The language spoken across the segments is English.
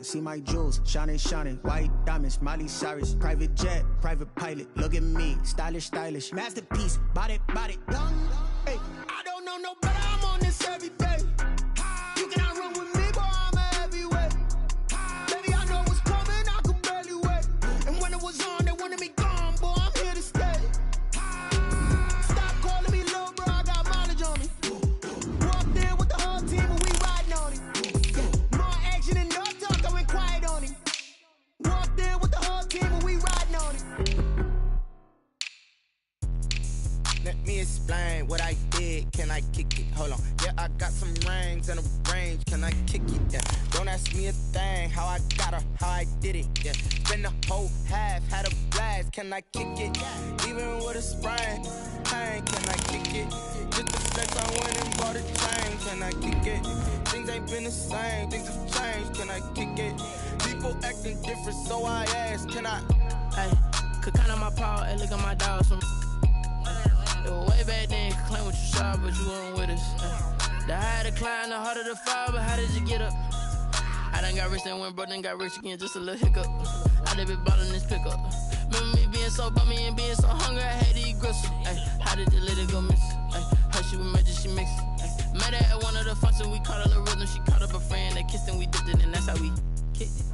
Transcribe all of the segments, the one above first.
see my jewels, shining, shining. White diamonds, Miley Cyrus. Private jet, private pilot. Look at me, stylish, stylish. Masterpiece, body, body. Young, hey, I don't know no better. I'm on this every day. You cannot run with me, boy. I'm a heavyweight. Baby, I know what's coming. I could barely wait. And when it was on, they wanted me gone, boy. I'm here to stay. Stop calling me little bro. I got mileage on me. Walked there with the whole team and we riding on it. More action and no talk. I went quiet on him. Walked there with the whole team and we riding on it. Let me explain what I did. Can I kick it? Hold on. Yeah, I got some rings and a range. Can I kick it? Yeah. Don't ask me a thing. How I got her, how I did it. Yeah. Spend the whole half, had a blast. Can I kick it? Even with a sprain. Pain, can I kick it? Just the flex, I went and bought a chain. Can I kick it? Things ain't been the same. Things have changed. Can I kick it? People acting different, so I ask. Can I? Hey, could count on my power and look at my dogs from. Way back then, you could claim what you saw, but you weren't with us. The higher the climb, the harder the fall, but how did you get up? I done got rich, then went broke, then got rich again, just a little hiccup. I done been ballin' this pickup. Remember me being so bummy and being so hungry, I had to eat gristle. Ay, how did the lady go miss? Ay, how she was magic, she mixed. Met her at one of the functions, we caught a little rhythm, she caught up a friend, they kissed and we dipped it, and that's how we kicked it.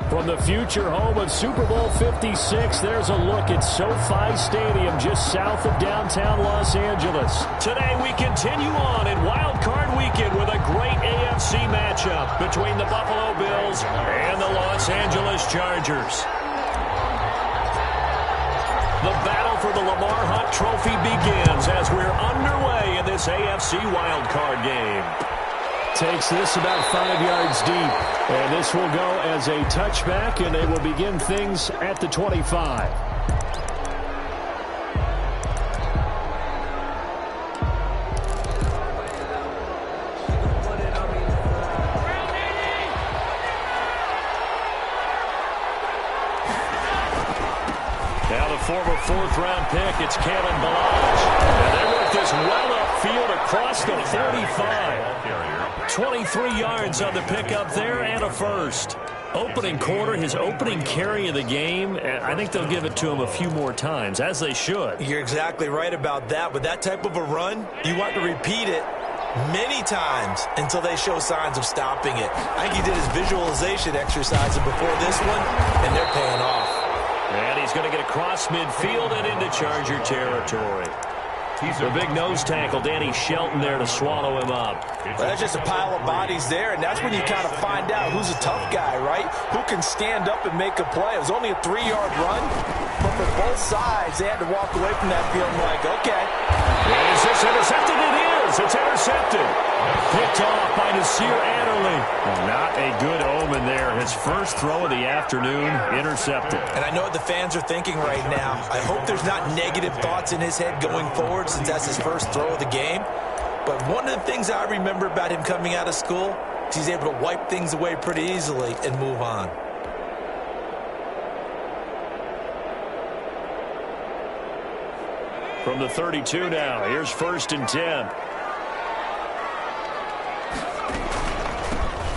From the future home of Super Bowl 56, there's a look at SoFi Stadium just south of downtown Los Angeles. Today we continue on in Wildcard Weekend with a great AFC matchup between the Buffalo Bills and the Los Angeles Chargers. The battle for the Lamar Hunt Trophy begins as we're underway in this AFC Wildcard game. Takes this about 5 yards deep. And this will go as a touchback, and they will begin things at the 25. Now the former fourth-round pick, it's Kalen Ballage. And they work this well upfield across the 45. 23 yards on the pickup there and a first. Opening quarter, his opening carry of the game, and I think they'll give it to him a few more times, as they should. You're exactly right about that. With that type of a run, you want to repeat it many times until they show signs of stopping it. I think he did his visualization exercise before this one, and they're paying off. And he's going to get across midfield and into Charger territory. The big nose tackle, Danny Shelton, there to swallow him up. Well, that's just a pile of bodies there, and that's when you kind of find out who's a tough guy, right? Who can stand up and make a play. It was only a 3-yard run, but for both sides, they had to walk away from that field like, okay. Is this intercepted? It is. It's intercepted. Picked off by Nasir Adderley. Not a good omen there. His first throw of the afternoon, intercepted. And I know what the fans are thinking right now. I hope there's not negative thoughts in his head going forward since that's his first throw of the game. But one of the things I remember about him coming out of school is he's able to wipe things away pretty easily and move on. From the 32 now, here's 1st and 10.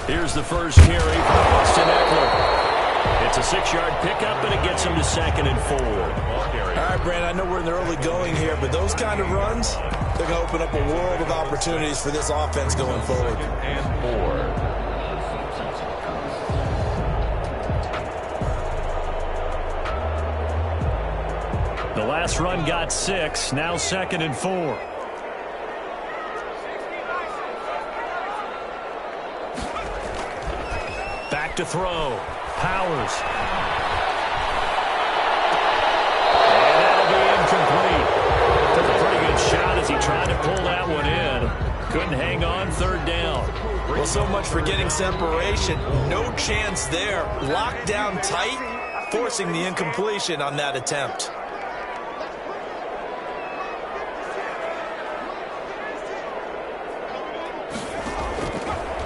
Here's the first carry for Austin Eckler. It's a 6-yard pickup, and it gets him to 2nd and 4. All right, Brandon, I know we're in the early going here, but those kind of runs, they're going to open up a world of opportunities for this offense going forward. And 4. The last run got 6, now 2nd and 4. Back to throw. Powers. And that'll be incomplete. Took a pretty good shot as he tried to pull that one in. Couldn't hang on, 3rd down. Well, so much for getting separation. No chance there. Locked down tight, forcing the incompletion on that attempt.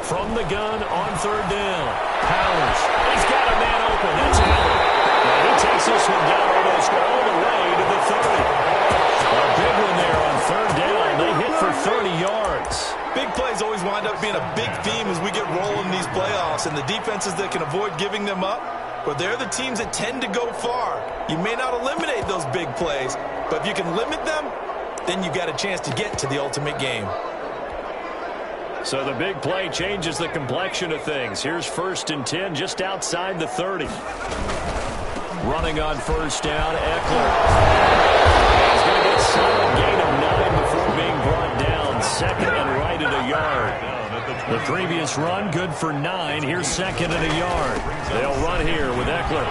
From the gun on 3rd down. Powers. He's got a man open. That's Allen. And he takes this one down almost all the way to the 30. A big one there on 3rd down. They hit for 30 yards. Big plays always wind up being a big theme as we get rolling in these playoffs, and the defenses that can avoid giving them up, but they're the teams that tend to go far. You may not eliminate those big plays, but if you can limit them, then you got a chance to get to the ultimate game. So the big play changes the complexion of things. Here's 1st and 10 just outside the 30. Running on 1st down, Eckler. He's going to get solid gain of 9 before being brought down. 2nd and right at a yard. The previous run, good for 9. Here's 2nd and a yard. They'll run here with Eckler.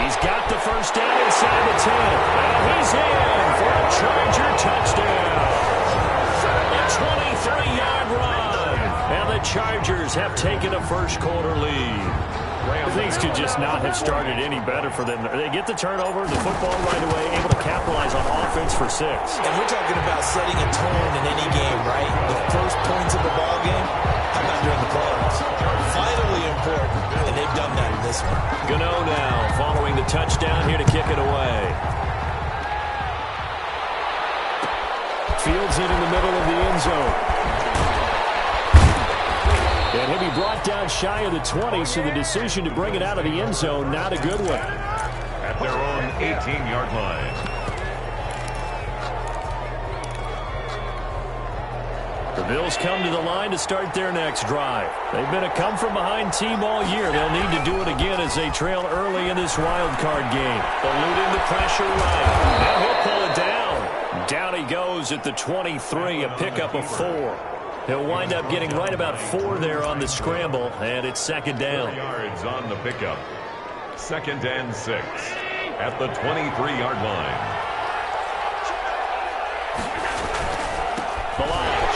He's got the 1st down inside the 10. And he's in for a Charger touchdown. A 23-yard run. And the Chargers have taken a first-quarter lead. Things could just not have started any better for them. They get the turnover, the football right away, able to capitalize on offense for 6. And we're talking about setting a tone in any game, right? The first points of the ball game, how about during the playoffs? Vitally important, and they've done that in this one. Gano now following the touchdown here to kick it away. Fields it in the middle of the end zone. And he'll be brought down shy of the 20, so the decision to bring it out of the end zone, not a good one. At their own 18-yard line. The Bills come to the line to start their next drive. They've been a come-from-behind team all year. They'll need to do it again as they trail early in this wild card game. Eluding the pressure right. Now he'll pull it down. Down he goes at the 23, a pickup of 4. He'll wind up getting right about 4 there on the scramble, and it's 2nd down. 4 yards on the pickup. 2nd and 6 at the 23-yard line. Balaj.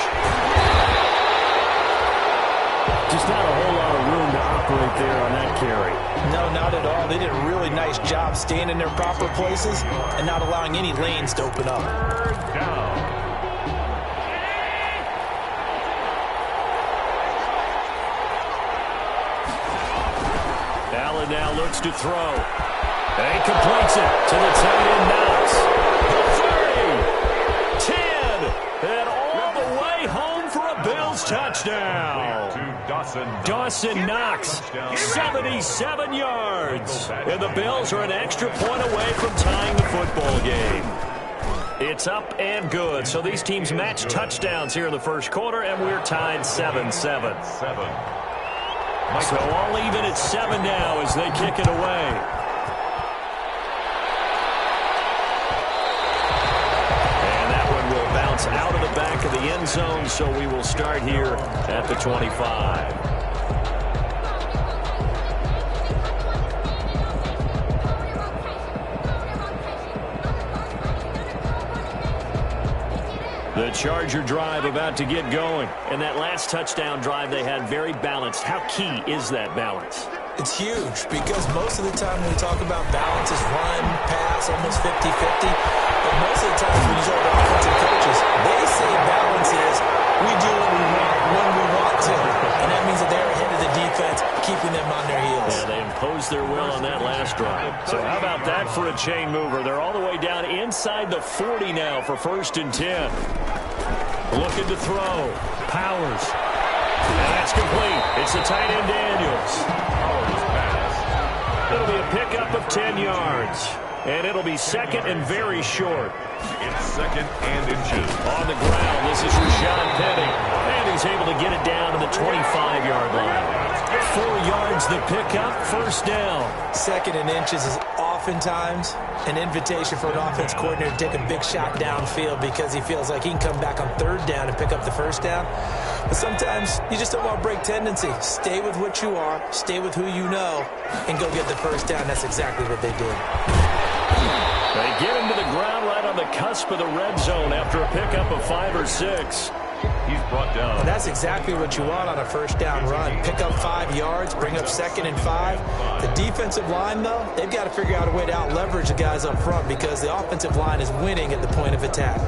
Just not a whole lot of room to operate there on that carry. No, not at all. They did a really nice job staying in their proper places and not allowing any lanes to open up. 3rd down. Allen now looks to throw. And he completes it to the tight end Knox. 30, 10, and all the way home for a Bills touchdown. Dawson Knox, 77 yards. And the Bills are an extra point away from tying the football game. It's up and good. So these teams match touchdowns here in the first quarter, and we're tied 7-7. So all even at 7 now as they kick it away. And that one will bounce out of the back of the end zone, so we will start here at the 25. The Charger drive about to get going. And that last touchdown drive they had very balanced. How key is that balance? It's huge because most of the time when we talk about balance is run, pass, almost 50-50. But most of the times when you talk to offensive coaches, they say balance is we do what we want when we want to. And that means that they're ahead of the defense, keeping them on their heels. Yeah, they imposed their will on that last drive. So how about that for a chain mover? They're all the way down inside the 40 now for 1st and 10. Looking to throw. Powers. And that's complete. It's the tight end Daniels. It'll be a pickup of 10 yards. And it'll be 2nd and very short. It's 2nd and inches. On the ground, this is Rashawn Penny. And he's able to get it down to the 25-yard line. 4 yards the pickup, 1st down. 2nd and inches is oftentimes an invitation for an offense coordinator to take a big shot downfield because he feels like he can come back on 3rd down and pick up the 1st down. But sometimes you just don't want to break tendency. Stay with what you are, stay with who you know, and go get the 1st down. That's exactly what they did. They get him to the ground right on the cusp of the red zone after a pickup of 5 or 6. He's brought down. And that's exactly what you want on a 1st down run. Pick up 5 yards, bring up 2nd and 5. The defensive line, though, they've got to figure out a way to out-leverage the guys up front because the offensive line is winning at the point of attack.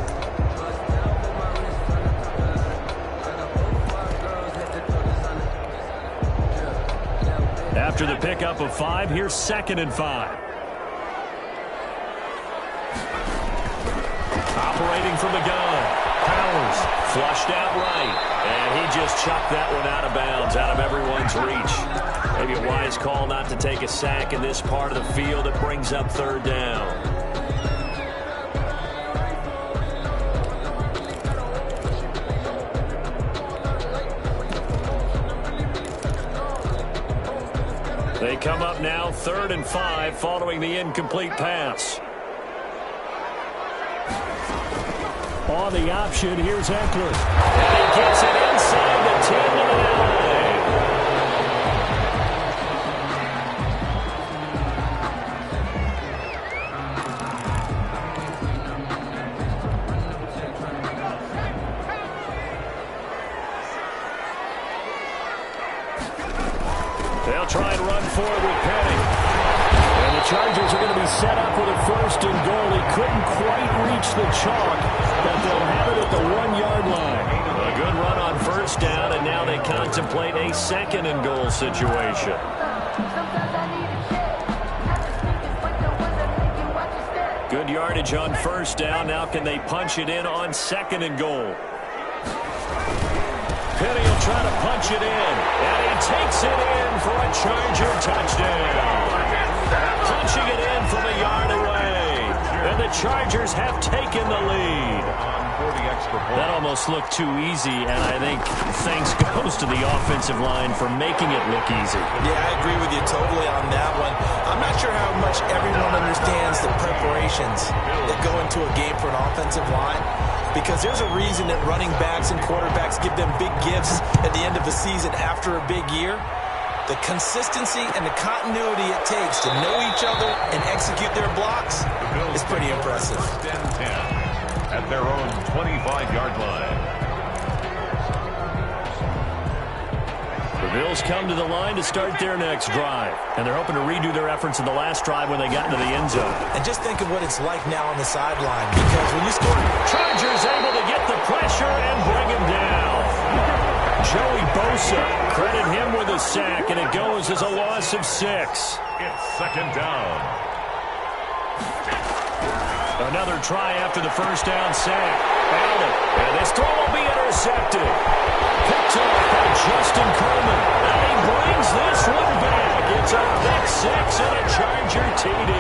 After the pickup of 5, here's 2nd and 5. Operating from the gun. Powers Flushed out right. And he just chucked that one out of bounds, out of everyone's reach. Maybe a wise call not to take a sack in this part of the field. It brings up third down. They come up now 3rd and 5 following the incomplete pass. On the option, here's Eckler. And he gets it inside the 10 to the 9. They'll try and run forward with Penny. And the Chargers are going to be set up with a 1st and goal. He couldn't quite reach the chalk, but they'll have it at the 1-yard line. A good run on 1st down, and now they contemplate a 2nd and goal situation. Good yardage on 1st down. Now can they punch it in on 2nd and goal? Penny will try to punch it in, and he takes it in for a Charger touchdown. Punching it in from a yard away, and the Chargers have taken the lead. That almost looked too easy, and I think thanks goes to the offensive line for making it look easy. Yeah, I agree with you totally on that one. I'm not sure how much everyone understands the preparations that go into a game for an offensive line, because there's a reason that running backs and quarterbacks give them big gifts at the end of the season after a big year. The consistency and the continuity it takes to know each other and execute their blocks is pretty impressive. 10 at their own 25-yard line. The Bills come to the line to start their next drive, and they're hoping to redo their efforts in the last drive when they got into the end zone. And just think of what it's like now on the sideline, because when you score, Chargers able to get the pressure and bring him down. Joey Bosa, credit him with a sack, and it goes as a loss of 6. It's 2nd down. Another try after the 1st down sack. Allen, and this throw will be intercepted. Picked off by Justin Coleman, and he brings this one back. It's a pick 6 and a Charger TD.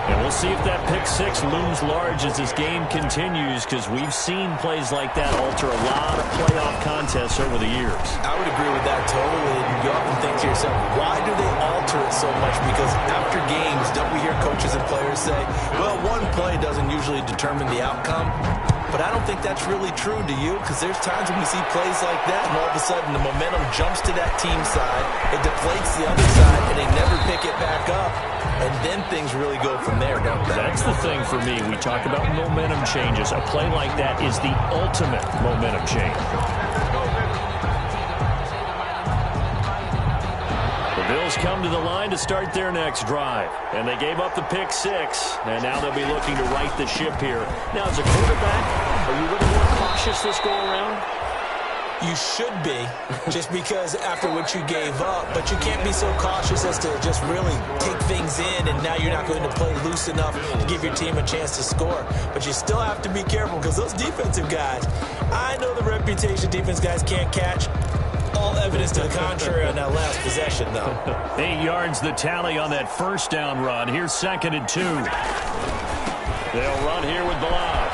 And we'll see if that pick 6 looms large as this game continues, because we've seen plays like that alter a lot of playoff contests over the years. I would agree with that totally. And you often think to yourself, why do they alter it so much? Because after games, don't we hear coaches and players say, well, one play doesn't usually determine the outcome? But I don't think that's really true, do you? Because there's times when we see plays like that, and all of a sudden the momentum jumps to that team side, it deflates the other side, and they never pick it back up. And then things really go from there, don't they? That's the thing for me. We talk about momentum changes. A play like that is the ultimate momentum change. The Bills come to the line to start their next drive. And they gave up the pick 6. And now they'll be looking to right the ship here. Now, as a quarterback, are you a little more cautious this go around? You should be, just because after what you gave up, but you can't be so cautious as to just really take things in, and now you're not going to play loose enough to give your team a chance to score. But you still have to be careful, because those defensive guys, I know the reputation defense guys can't catch. All evidence to the contrary on that last possession, though. 8 yards the tally on that 1st down run. Here's 2nd and 2. They'll run here with Balaj.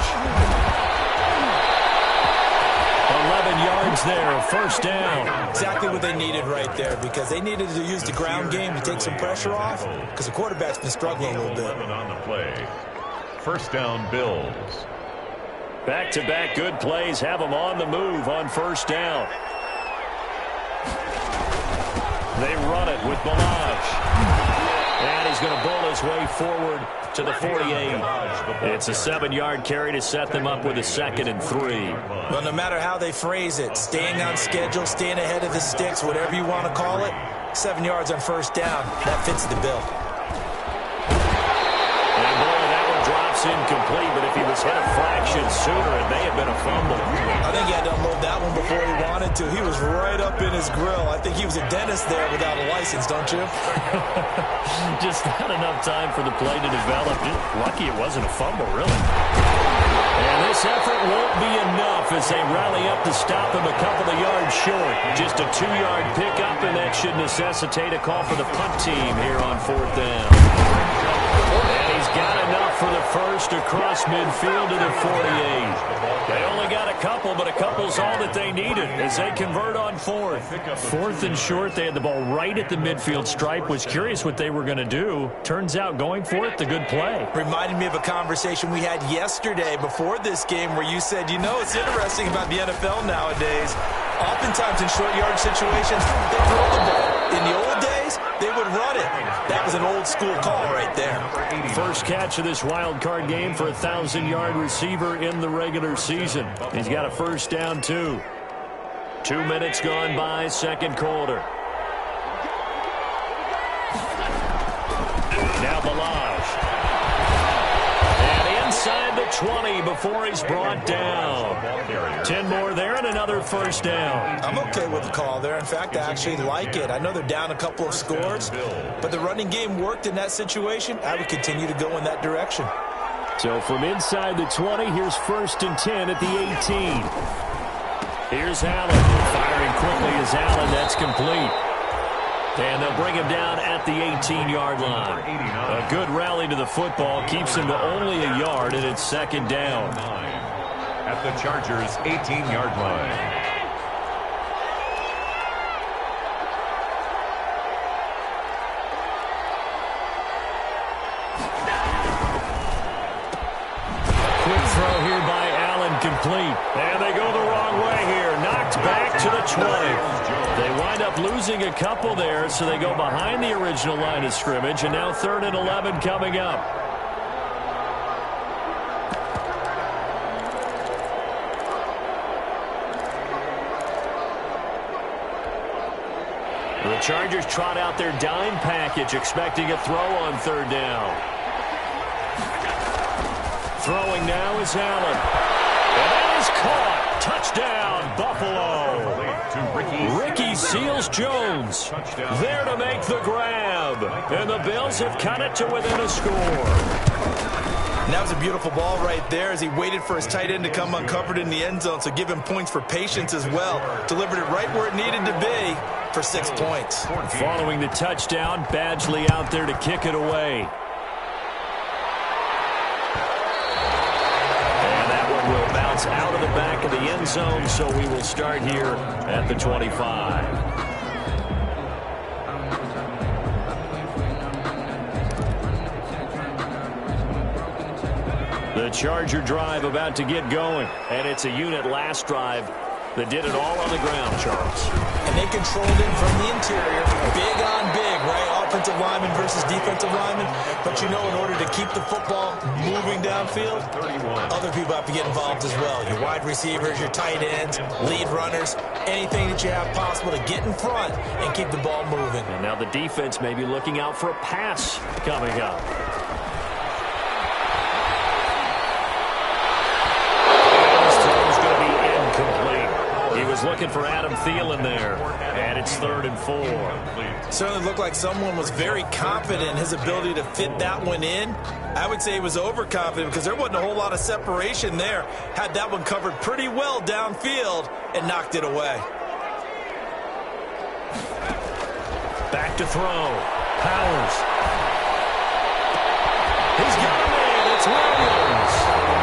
11 yards there, 1st down. Exactly what they needed right there, because they needed to use the ground game to take some pressure off, because the quarterback's been struggling a little bit. On the play. 1st down, Bills. Back-to-back good plays have them on the move on 1st down. They run it with Balaj. And he's going to bowl his way forward to the 48. It's a 7-yard carry to set them up with a 2nd and 3. Well, no matter how they phrase it, staying on schedule, staying ahead of the sticks, whatever you want to call it, 7 yards on 1st down, that fits the bill. And boy, that one drops incomplete, but if he was hit a fraction sooner, it may have been a fumble. I think he had to unload that one before he wanted to. He was right up in his grill. I think he was a dentist there without a license, don't you? Just not enough time for the play to develop. Just lucky it wasn't a fumble, really. And this effort won't be enough as they rally up to stop him a couple of yards short. Just a 2-yard pickup, and that should necessitate a call for the punt team here on 4th down. And he's got enough for the first across midfield to the 48. They only got a couple, but a couple's all that they needed as they convert on 4th. 4th and short, they had the ball right at the midfield stripe. Was curious what they were going to do. Turns out going for it, the good play. Reminded me of a conversation we had yesterday before this game where you said, you know, it's interesting about the NFL nowadays. Oftentimes in short yard situations, they throw the ball. In the old days, they would run it. That was an old school call right there. First catch of this wild card game for a 1,000-yard receiver in the regular season. He's got a first down, too. 2 minutes gone by, second quarter. Now Balaj. And inside the 20 before he's brought down. 10 more there and another first down. I'm okay with the call there. In fact, I actually like it. I know they're down a couple of scores, but the running game worked in that situation. I would continue to go in that direction. So from inside the 20, here's 1st and 10 at the 18. Here's Allen. Firing quickly as Allen. That's complete. And they'll bring him down at the 18-yard line. A good rally to the football keeps him to only a yard, and it's 2nd down. At the Chargers' 18-yard line. Quick throw here by Allen, complete. And they go the wrong way here. Knocked back to the 20. They wind up losing a couple there, so they go behind the original line of scrimmage, and now 3rd and 11 coming up. The Chargers trot out their dime package, expecting a throw on 3rd down. Throwing now is Allen. And that is caught. Touchdown, Buffalo. Ricky Seals-Jones there to make the grab. And the Bills have cut it to within a score. And that was a beautiful ball right there as he waited for his tight end to come uncovered in the end zone, so give him points for patience as well. Delivered it right where it needed to be for 6 points. Following the touchdown, Badgley out there to kick it away. And that one will bounce out of the back of the end zone, so we will start here at the 25. The Charger drive about to get going, and it's a unit last drive that did it all on the ground, Charles. And they controlled it from the interior, big on big, right? Offensive lineman versus defensive lineman. But you know, in order to keep the football moving downfield, other people have to get involved as well. Your wide receivers, your tight ends, lead runners, anything that you have possible to get in front and keep the ball moving. And now the defense may be looking out for a pass coming up. He was looking for Adam Thielen there, and it's 3rd and 4. Certainly looked like someone was very confident in his ability to fit that one in. I would say he was overconfident because there wasn't a whole lot of separation there. Had that one covered pretty well downfield and knocked it away. Back to throw. Powers. He's got a man. It's Williams.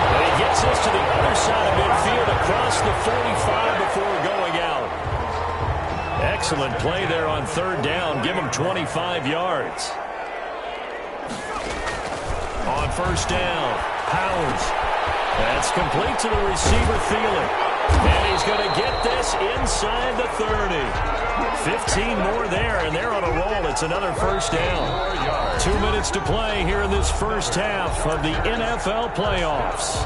And he gets us to the other side of midfield across the 45 before going out. Excellent play there on 3rd down. Give him 25 yards. On 1st down, Powers. That's complete to the receiver, Thielen. And he's going to get this inside the 30. 15 more there, and they're on a roll. It's another 1st down. 2 minutes to play here in this first half of the NFL playoffs.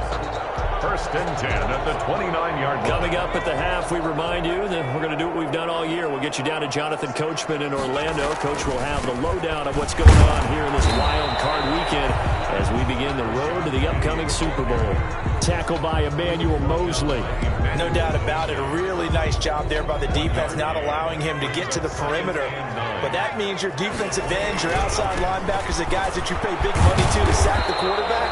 1st and 10 at the 29-yard line. Coming up at the half, we remind you that we're going to do what we've done all year. We'll get you down to Jonathan Coachman in Orlando. Coach will have the lowdown of what's going on here in this wild card weekend as we begin the road to the upcoming Super Bowl. Tackled by Emmanuel Mosley. No doubt about it. A really nice job there by the defense, not allowing him to get to the perimeter. But that means your defensive ends, your outside linebackers, the guys that you pay big money to sack the quarterback,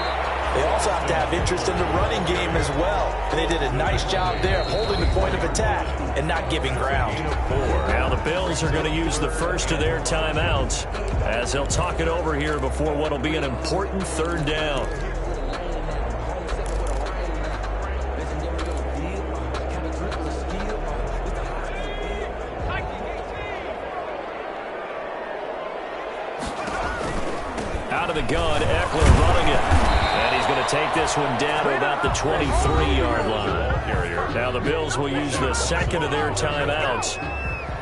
they also have to have interest in the running game as well. And they did a nice job there of holding the point of attack and not giving ground. Now the Bills are going to use the first of their timeouts as they'll talk it over here before what will be an important third down. Out of the gun, Eckler running it. And he's going to take this one down to about the 23-yard line. Now the Bills will use the second of their timeouts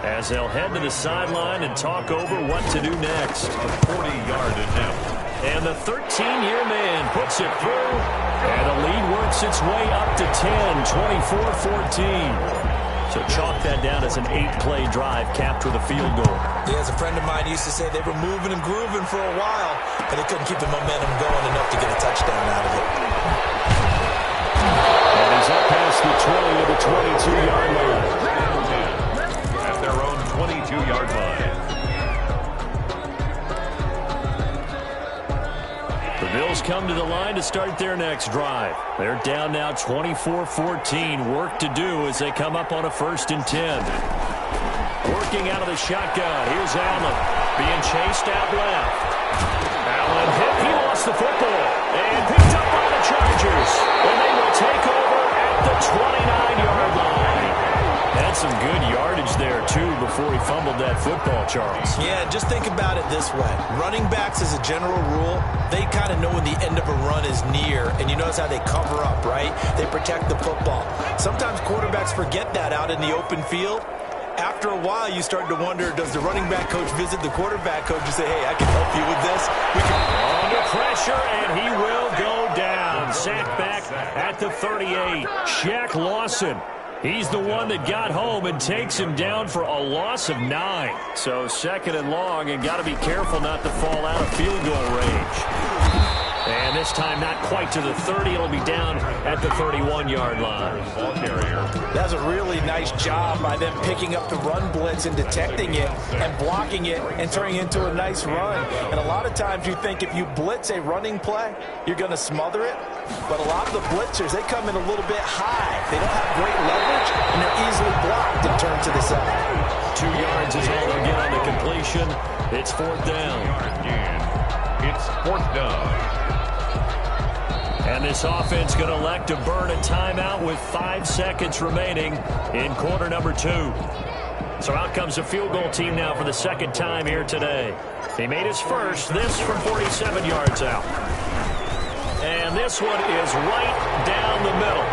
as they'll head to the sideline and talk over what to do next. A 40-yard attempt. And the 13-year man puts it through. And the lead works its way up to 10, 24-14. So chalk that down as an 8-play drive capped with a field goal. Yeah, as a friend of mine used to say, they were moving and grooving for a while, but they couldn't keep the momentum going enough to get a touchdown out of it. And he's up past the 20 to the 22-yard line. At their own 22-yard line. The Bills come to the line to start their next drive. They're down now 24-14. Work to do as they come up on a 1st and 10. Working out of the shotgun. Here's Allen being chased out left. Allen hit. He lost the football and picked up by the Chargers. And they will take over at the 29-yard line. Had some good yardage there, too, before he fumbled that football, Charles. Yeah, just think about it this way. Running backs, as a general rule, they kind of know when the end of a run is near, and you notice how they cover up, right? They protect the football. Sometimes quarterbacks forget that out in the open field. After a while, you start to wonder, does the running back coach visit the quarterback coach and say, hey, I can help you with this? Under pressure, and he will go down. Sacked back at the 38. Shaq Lawson. He's the one that got home and takes him down for a loss of 9. So 2nd and long, and got to be careful not to fall out of field goal range. And this time not quite to the 30. It'll be down at the 31-yard line. Ball carrier. That's a really nice job by them picking up the run blitz and detecting it and blocking it and turning it into a nice run. And a lot of times you think if you blitz a running play, you're going to smother it. But a lot of the blitzers, they come in a little bit high. They don't have great leverage, and they're easily blocked and turned to the side. 2 yards is all they'll get on the completion. It's 4th down. It's 4th down. And this offense going to elect to burn a timeout with 5 seconds remaining in quarter number 2. So out comes the field goal team now for the 2nd time here today. He made his first, this from 47 yards out. And this one is right down the middle.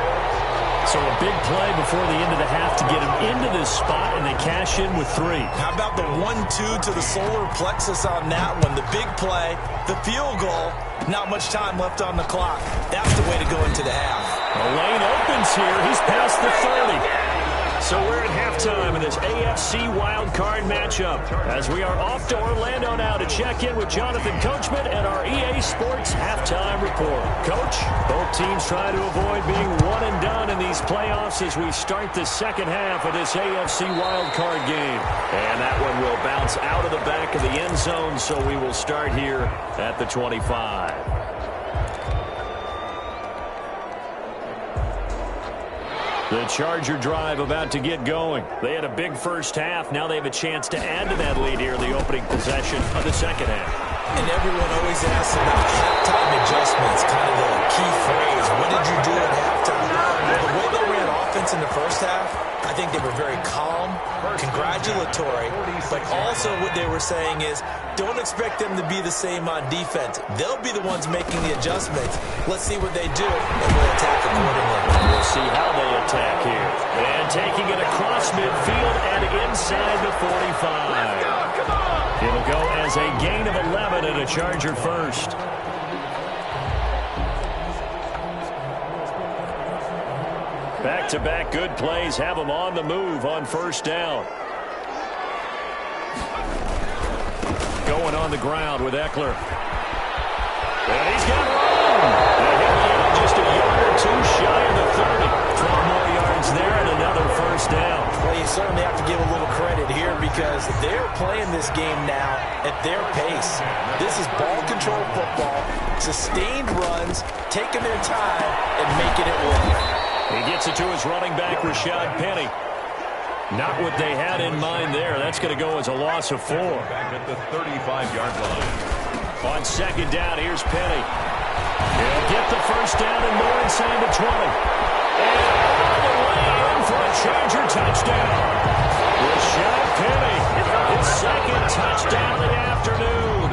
So a big play before the end of the half to get him into this spot, and they cash in with 3. How about the 1-2 to the solar plexus on that one? The big play, the field goal, not much time left on the clock. That's the way to go into the half. The lane opens here. He's past the 30. So we're at halftime in this AFC Wildcard matchup as we are off to Orlando now to check in with Jonathan Coachman and our EA Sports Halftime Report. Coach, both teams try to avoid being one and done in these playoffs as we start the 2nd half of this AFC Wildcard game. And that one will bounce out of the back of the end zone, so we will start here at the 25. The Charger drive about to get going. They had a big first half. Now they have a chance to add to that lead here in the opening possession of the 2nd half. And everyone always asks about halftime adjustments, kind of the key phrase. What did you do at halftime? Well, the way they ran offense in the first half, I think they were very calm, congratulatory, but also what they were saying is, don't expect them to be the same on defense. They'll be the ones making the adjustments. Let's see what they do, and we'll attack accordingly. We'll see how they attack here. And taking it across midfield and inside the 45. It'll go as a gain of 11 and a Charger first. Back-to-back good plays have them on the move on 1st down. Going on the ground with Eckler. And he's got room. And just a yard or 2 shy of the 30. 12 more yards there and another 1st down. Well, you certainly have to give a little credit here because because they're playing this game now at their pace. This is ball control football, sustained runs, taking their time and making it work. He gets it to his running back, Rashad Penny. Not what they had in mind there. That's going to go as a loss of 4. Back at the 35-yard line. On second down, here's Penny. He'll get the first down and more inside the 20. And all the way in for a Charger touchdown. Rashad Penny, his second touchdown of the afternoon.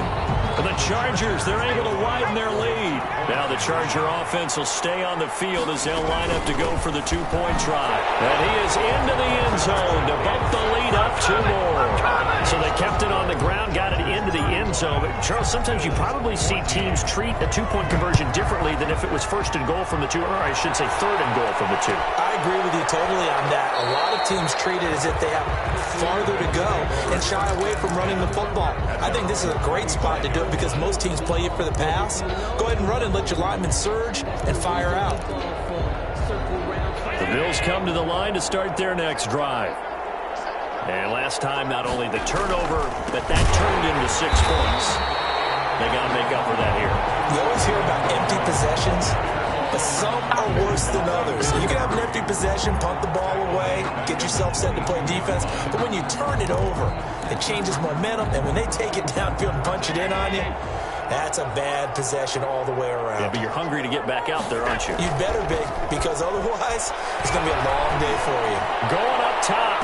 For the Chargers, they're able to widen their lead. Now the Charger offense will stay on the field as they'll line up to go for the 2-point try. And he is into the end zone to bump the lead up 2 more. So they kept it on the ground, got it into the end zone. But Charles, sometimes you probably see teams treat a 2-point conversion differently than if it was first and goal from the 2, or I should say third and goal from the 2. I agree with you totally on that. A lot of teams treat it as if they have farther to go and shy away from running the football. I think this is a great spot to do it because most teams play you for the pass. Go ahead and run and let your linemen surge and fire out. The Bills come to the line to start their next drive. And last time, not only the turnover, but that turned into 6 points. They got to make up for that here. You always hear about empty possessions, but some are worse than others. You can have an empty possession, punt the ball away, get yourself set to play defense, but when you turn it over, it changes momentum, and when they take it downfield and punch it in on you, that's a bad possession all the way around. Yeah, but you're hungry to get back out there, aren't you? You better be, because otherwise, it's going to be a long day for you. Going up top.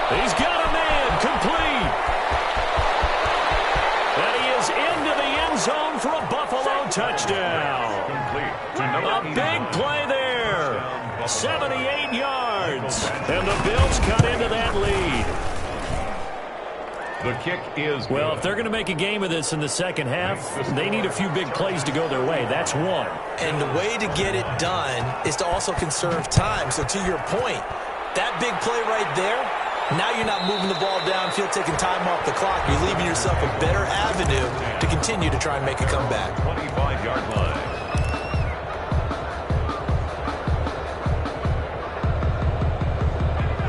He's got a man complete. And he is into the end zone for a Buffalo touchdown. A big play there. 78 yards. And the Bills cut into that lead. The kick is good. Well, if they're going to make a game of this in the second half, they need a few big plays to go their way. That's one. And the way to get it done is to also conserve time. So to your point, that big play right there, now you're not moving the ball downfield, taking time off the clock. You're leaving yourself a better avenue to continue to try and make a comeback. 25-yard line.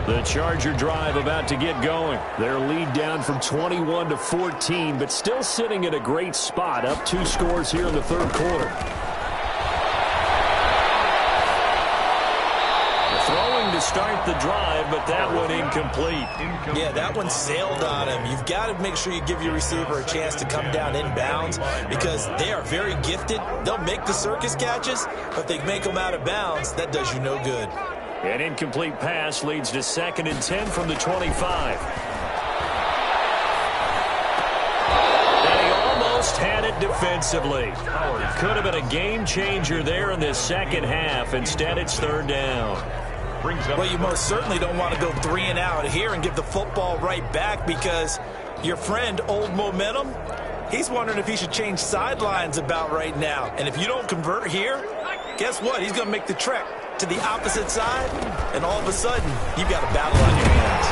The Charger drive about to get going. Their lead down from 21 to 14, but still sitting at a great spot, up 2 scores here in the third quarter. The throwing to start the drive, but that one incomplete. Yeah, that one sailed on him. You've got to make sure you give your receiver a chance to come down inbounds because they are very gifted. They'll make the circus catches, but if they make them out of bounds, that does you no good. An incomplete pass leads to 2nd and 10 from the 25. And he almost had it defensively. Could have been a game changer there in this second half. Instead, it's 3rd down. Well, you most certainly don't want to go 3 and out here and give the football right back because your friend, Old Momentum, he's wondering if he should change sidelines about right now. And if you don't convert here, guess what? He's going to make the trek to the opposite side, and all of a sudden, you've got a battle on your hands.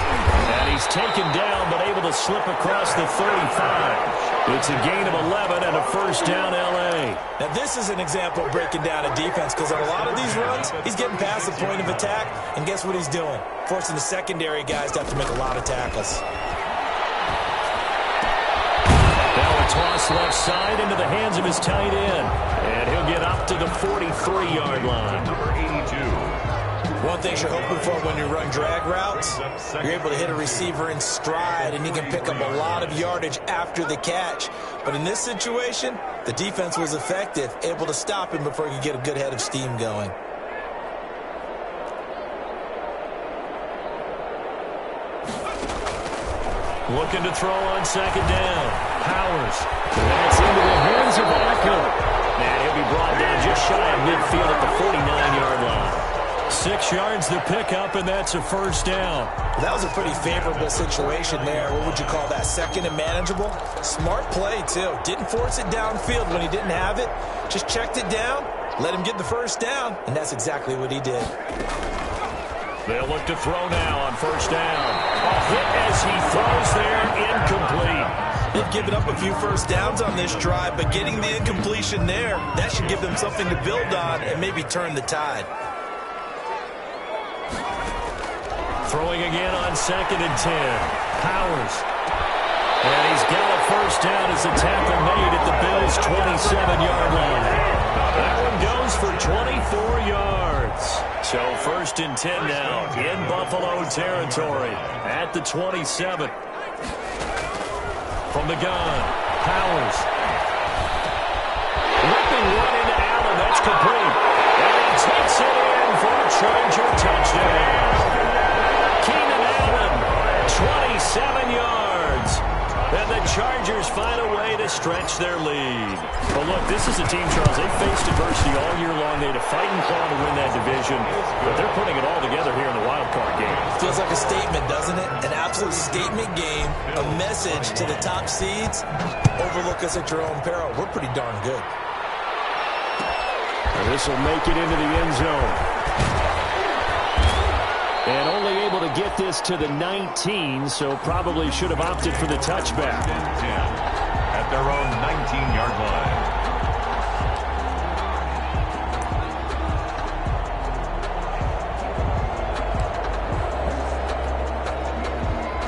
And he's taken down, but able to slip across the 35. It's a gain of 11 and a 1st down, L.A. Now, this is an example of breaking down a defense, because on a lot of these runs, he's getting past the point of attack, and guess what he's doing? Forcing the secondary guys to have to make a lot of tackles. Now a toss left side into the hands of his tight end. And he'll get up to the 43-yard line. Number 82. One thing you're hoping for when you run drag routes, you're able to hit a receiver in stride, and he can pick up a lot of yardage after the catch. But in this situation, the defense was effective, able to stop him before he could get a good head of steam going. Looking to throw on 2nd down. Powers. That's into the hands of Eckler. And he'll be brought down just shy of midfield at the 49-yard line. 6 yards to pick up, and that's a 1st down. That was a pretty favorable situation there. What would you call that? 2nd and manageable? Smart play, too. Didn't force it downfield when he didn't have it. Just checked it down, let him get the 1st down, and that's exactly what he did. They'll look to throw now on 1st down. A hit as he throws there, incomplete. They've given up a few 1st downs on this drive, but getting the incompletion there, that should give them something to build on and maybe turn the tide. Throwing again on 2nd and 10. Powers. And he's got a first down as the tackle made at the Bills' 27-yard line. That one goes for 24 yards. So 1st and 10 now in Buffalo territory at the 27. From the gun, Powers. Ripping one into Allen. That's complete. And he takes it in for a Charger touchdown. Keenan Allen, 27 yards. And the Chargers find a way to stretch their lead. But look, this is a team, Charles, they faced adversity all year long. They had to fight and claw to win that division. But they're putting it all together here in the Wildcard game. Feels like a statement, doesn't it? An absolute statement game. A message to the top seeds. Overlook us at your own peril. We're pretty darn good. And this will make it into the end zone. And only able to get this to the 19, so probably should have opted for the touchback. 10 at their own 19-yard line.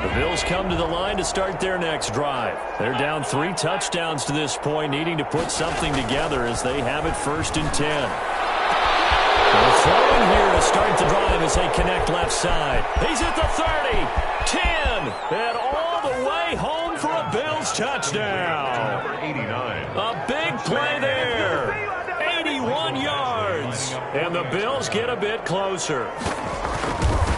The Bills come to the line to start their next drive. They're down 3 touchdowns to this point, needing to put something together as they have it 1st and 10. They're throwing here to start the drive as they connect left side. He's at the 30, 10, and all the way home for a Bills touchdown. Number 89. A big play there. 81 yards. And the Bills get a bit closer.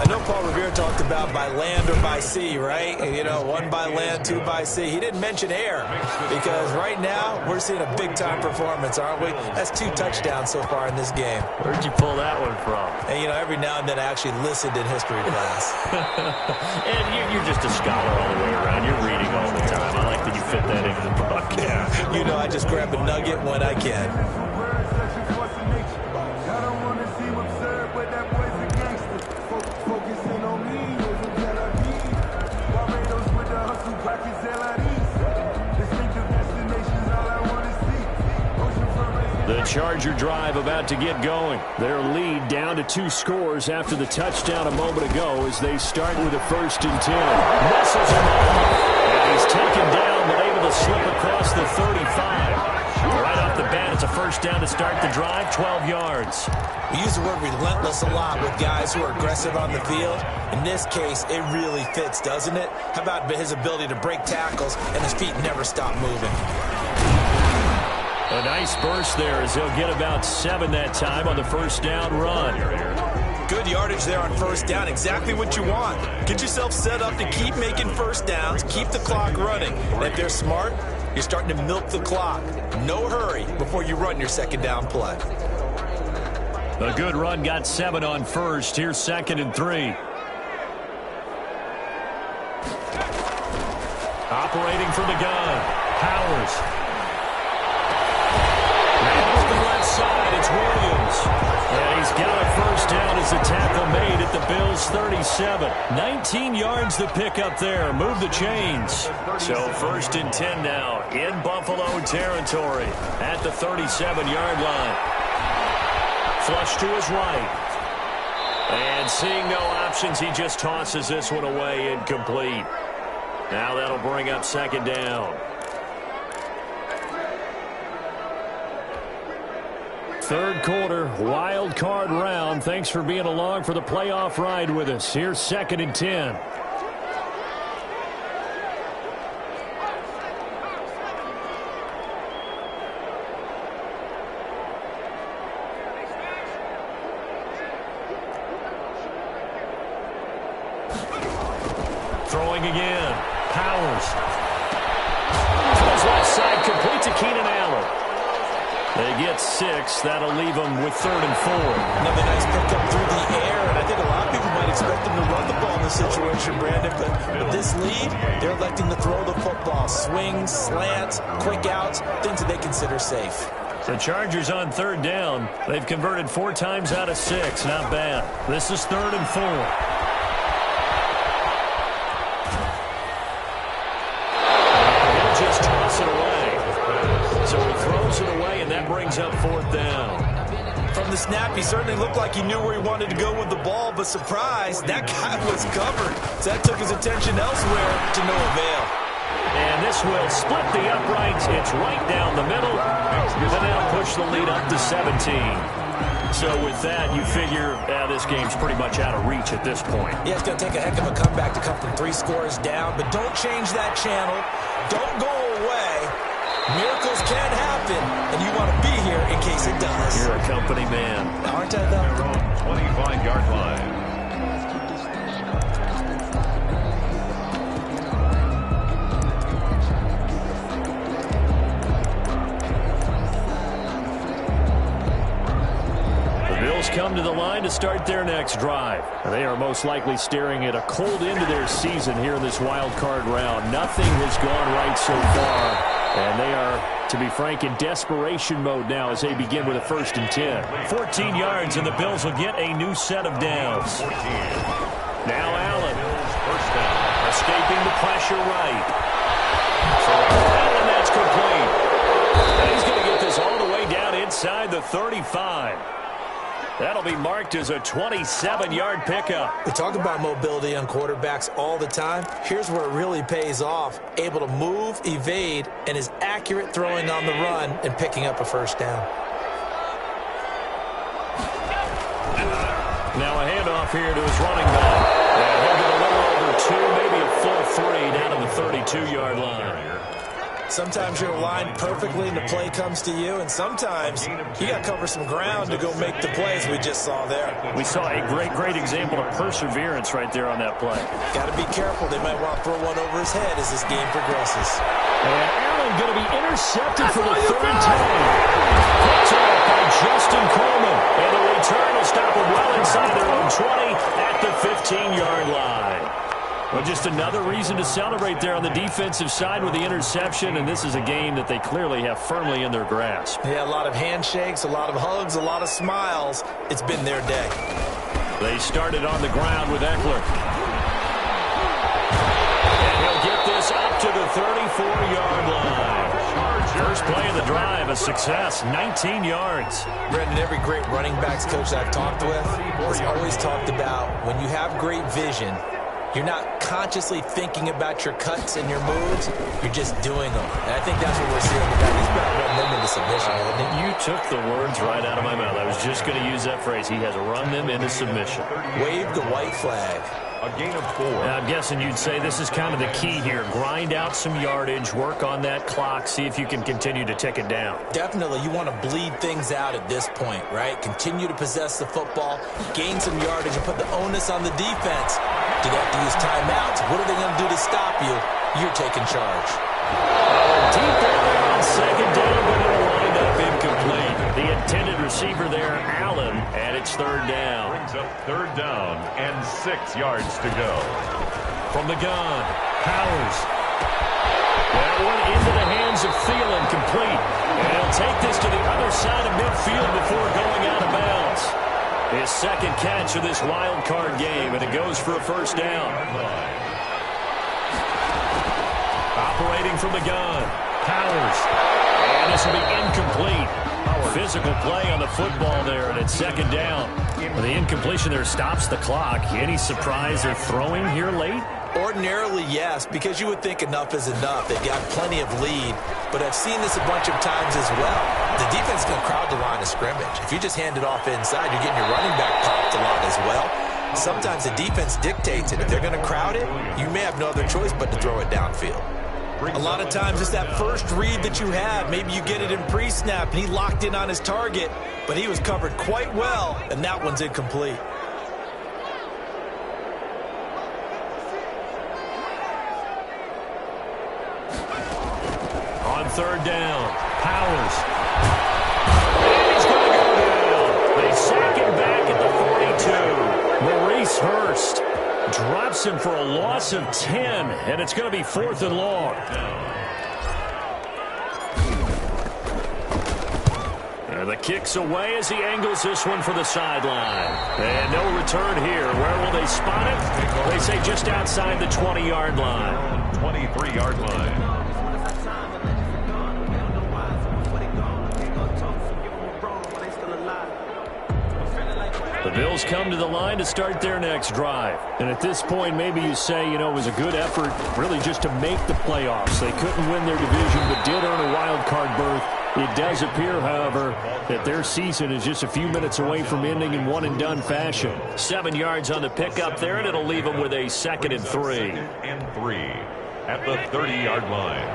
I know Paul Revere talked about by land or by sea, right? And, you know, 1 by land, 2 by sea. He didn't mention air because right now we're seeing a big-time performance, aren't we? That's 2 touchdowns so far in this game. Where'd you pull that one from? And, you know, every now and then I actually listened in history class. And you're just a scholar all the way around. You're reading all the time. I like that you fit that into the broadcast. You know, I just grab a nugget when I can. The Charger drive about to get going. Their lead down to 2 scores after the touchdown a moment ago as they start with a 1st and 10. Misses him off. And he's taken down but able to slip across the 35. Right off the bat, it's a first down to start the drive, 12 yards. We use the word relentless a lot with guys who are aggressive on the field. In this case, it really fits, doesn't it? How about his ability to break tackles and his feet never stop moving? A nice burst there as he'll get about 7 that time on the first down run. Good yardage there on first down. Exactly what you want. Get yourself set up to keep making first downs, keep the clock running. And if they're smart, you're starting to milk the clock. No hurry before you run your second down play. A good run got 7 on first. Here's 2nd and 3. Operating from the gun, Powers. Off the left side, it's Williams. And he's got a first down as the tackle made at the Bills' 37. 19 yards to pick up there. Move the chains. So 1st and 10 now in Buffalo territory at the 37-yard line. Flush to his right. And seeing no options, he just tosses this one away incomplete. Now that'll bring up 2nd down. 3rd quarter, wild card round. Thanks for being along for the playoff ride with us. Here's 2nd and 10. Throwing again. Powers. Throws left side, complete to Keenan Allen. They get 6. That'll leave them with 3rd and 4. Another nice pickup through the air, and I think a lot of people might expect them to run the ball in this situation, Brandon, but with this lead, they're electing to throw the football. Swings, slants, quick outs, things that they consider safe. The Chargers on 3rd down. They've converted 4 times out of 6. Not bad. This is 3rd and 4. So he throws it away, and that brings up 4th down. From the snap, he certainly looked like he knew where he wanted to go with the ball, but surprise, that guy was covered. So that took his attention elsewhere to no avail. And this will split the uprights. It's right down the middle. They now push the lead up to 17. So with that, you figure this game's pretty much out of reach at this point. Yeah, it's going to take a heck of a comeback to come from 3 scores down, but don't change that channel. Don't go away. Miracles can happen, and you want to be here in case it does. You're a company man. Aren't I, though? Their own 25-yard line. Come to the line to start their next drive. They are most likely staring at a cold end to their season here in this wild card round. Nothing has gone right so far, and they are, to be frank, in desperation mode now as they begin with a 1st and 10. 14 yards, and the Bills will get a new set of downs. Now Allen, escaping the pressure right. So and that's complete. And he's going to get this all the way down inside the 35. That'll be marked as a 27-yard pickup. We talk about mobility on quarterbacks all the time. Here's where it really pays off. Able to move, evade, and is accurate throwing on the run and picking up a 1st down. Now a handoff here to his running back. And he'll get a little over 2, maybe a full 3 down to the 32-yard line. Sometimes you're aligned perfectly and the play comes to you, and sometimes you got to cover some ground to go make the plays we just saw there. We saw a great example of perseverance right there on that play. Got to be careful. They might want to throw one over his head as this game progresses. And Allen going to be intercepted for the 3rd time. Picked off by Justin Coleman. And the return will stop him well inside their own 20 at the 15-yard line. Well, just another reason to celebrate there on the defensive side with the interception, and this is a game that they clearly have firmly in their grasp. Yeah, a lot of handshakes, a lot of hugs, a lot of smiles. It's been their day. They started on the ground with Eckler. And he'll get this up to the 34-yard line. First play of the drive, a success, 19 yards. Brendan, every great running backs coach I've talked with has always talked about when you have great vision, you're not consciously thinking about your cuts and your moves. You're just doing them. And I think that's what we're seeing. He's about running them into submission, hasn't he? You took the words right out of my mouth. I was just going to use that phrase. He has run them into submission. Wave the white flag. A gain of 4. Now, I'm guessing you'd say this is kind of the key here. Grind out some yardage, work on that clock, see if you can continue to tick it down. Definitely. You want to bleed things out at this point, right? Continue to possess the football, gain some yardage, and put the onus on the defense. Do they have to use timeouts? What are they going to do to stop you? You're taking charge. Deep there on 2nd down, but it'll wind up incomplete. The intended receiver there, Allen, and it's 3rd down. Brings up 3rd down and 6 yards to go. From the gun, Powers. That one into the hands of Thielen, complete. And he'll take this to the other side of midfield before going out of bounds. His 2nd catch of this wild card game, and it goes for a 1st down. Operating from the gun, Powers. And this will be incomplete. Physical play on the football there, and it's 2nd down. Well, the incompletion there stops the clock. Any surprise they're throwing here late? Ordinarily, yes, because you would think enough is enough. They've got plenty of lead, but I've seen this a bunch of times as well. The defense can crowd the line of scrimmage. If you just hand it off inside, you're getting your running back popped a lot as well. Sometimes the defense dictates it. If they're going to crowd it, you may have no other choice but to throw it downfield. A lot of times it's that first read that you have. Maybe you get it in pre-snap, and he locked in on his target, but he was covered quite well, and that one's incomplete. On 3rd down, Powers. And he's going to go down. They sack him back at the 42. Maurice Hurst drops him for a loss of 10, and it's going to be 4th and long. And the kick's away as he angles this one for the sideline. And no return here. Where will they spot it? They say just outside the 20-yard line. 23-yard line. Bills come to the line to start their next drive. And at this point, maybe you say, you know, it was a good effort really just to make the playoffs. They couldn't win their division but did earn a wild card berth. It does appear, however, that their season is just a few minutes away from ending in one-and-done fashion. 7 yards on the pickup there, and it'll leave them with a 2nd and 3. 2nd and 3 at the 30-yard line.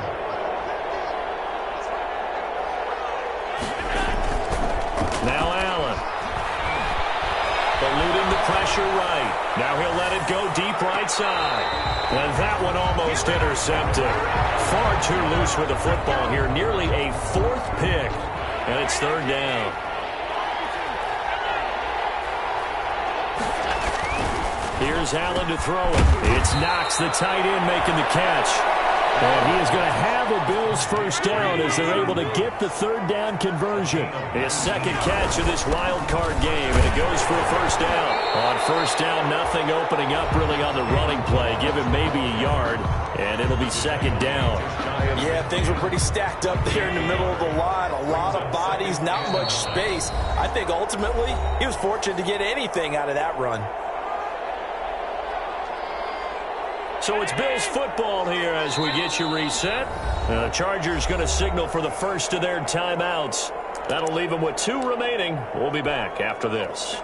Now Allen. Eluding the pressure right. Now he'll let it go deep right side. And that one almost intercepted. Far too loose with the football here. Nearly a 4th pick. And it's 3rd down. Here's Allen to throw it. It's Knox, the tight end, making the catch. And he is going to have a Bills first down as they're able to get the 3rd down conversion. His 2nd catch of this wild card game, and it goes for a first down. On first down, nothing opening up really on the running play. Give him maybe a yard, and it'll be 2nd down. Yeah, things were pretty stacked up there in the middle of the line. A lot of bodies, not much space. I think ultimately he was fortunate to get anything out of that run. So it's Bills football here as we get you reset. The Chargers going to signal for the first of their timeouts. That'll leave them with 2 remaining. We'll be back after this.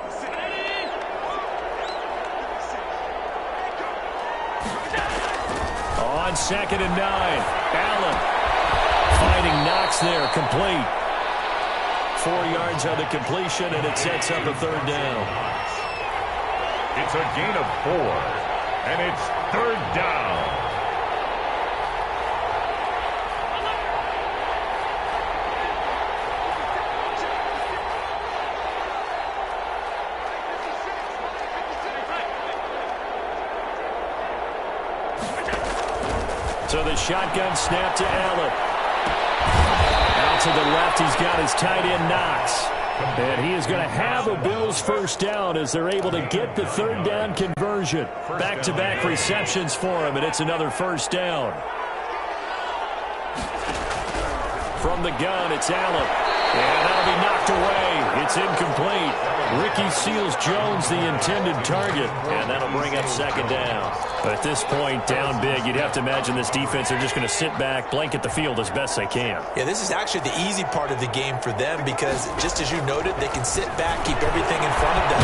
On 2nd and 9, Allen finding Knox there, complete. 4 yards on the completion, and it sets up a 3rd down. It's a gain of 4. And it's 3rd down. So the shotgun snap to Allen. Out to the left, he's got his tight end Knox. And he is going to have a Bills first down as they're able to get the 3rd down conversion. Back-to-back receptions for him, and it's another first down. From the gun, it's Allen. And that'll be knocked away. It's incomplete. Ricky Seals-Jones, the intended target. And that'll bring up 2nd down. But at this point, down big, you'd have to imagine this defense are just going to sit back, blanket the field as best they can. Yeah, this is actually the easy part of the game for them because, just as you noted, they can sit back, keep everything in front of them.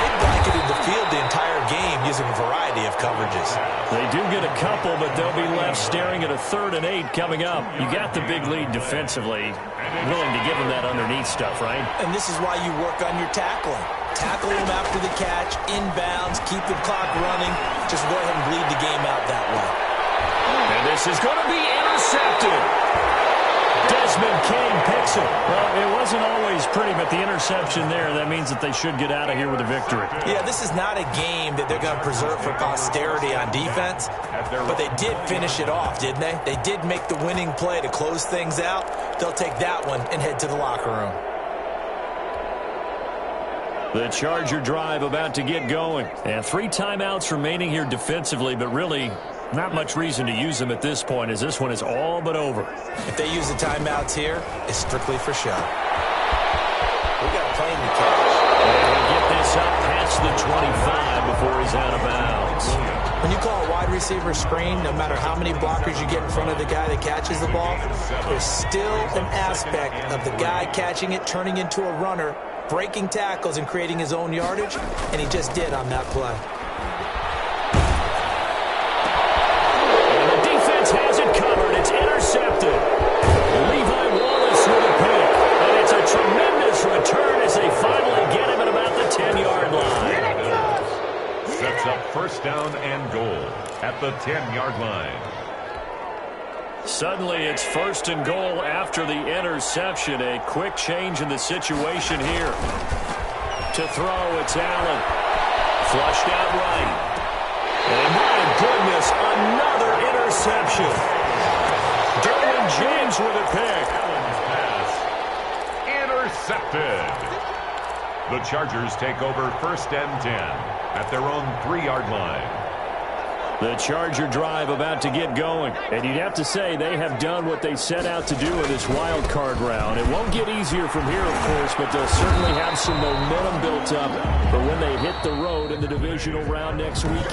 They blanketed the field the entire game using a variety of coverages. They do get a couple, but they'll be left staring at a 3rd and 8 coming up. You got the big lead defensively. Willing to give them that underneath stuff, right? And this is why you work on your tackling. Tackle them after the catch, inbounds, keep the clock running. Just go ahead and bleed the game out that way. And this is going to be intercepted. Desmond King picks it. Well, it wasn't always pretty, but the interception there, that means that they should get out of here with a victory. Yeah, this is not a game that they're going to preserve for posterity on defense, but they did finish it off, didn't they? They did make the winning play to close things out. They'll take that one and head to the locker room. The Charger drive about to get going. And 3 timeouts remaining here defensively, but really not much reason to use them at this point as this one is all but over. If they use the timeouts here, it's strictly for show. We got a plane to catch. And he'll get this up past the 25 before he's out of bounds. When you call a wide receiver screen, no matter how many blockers you get in front of the guy that catches the ball, there's still an aspect of the guy catching it, turning into a runner, breaking tackles and creating his own yardage, and he just did on that play. And the defense has it covered. It's intercepted. Levi Wallace with a pick. And it's a tremendous return as they finally get him at about the 10-yard line. Sets up first down and goal at the 10-yard line. Suddenly it's 1st and goal after the interception. A quick change in the situation here. To throw, it's Allen. Flushed out right. And my goodness, another interception. Derwin James with a pick. Intercepted. The Chargers take over 1st and 10 at their own 3-yard line. The Charger drive about to get going. And you'd have to say they have done what they set out to do in this wild card round. It won't get easier from here, of course, but they'll certainly have some momentum built up for when they hit the road in the divisional round next week.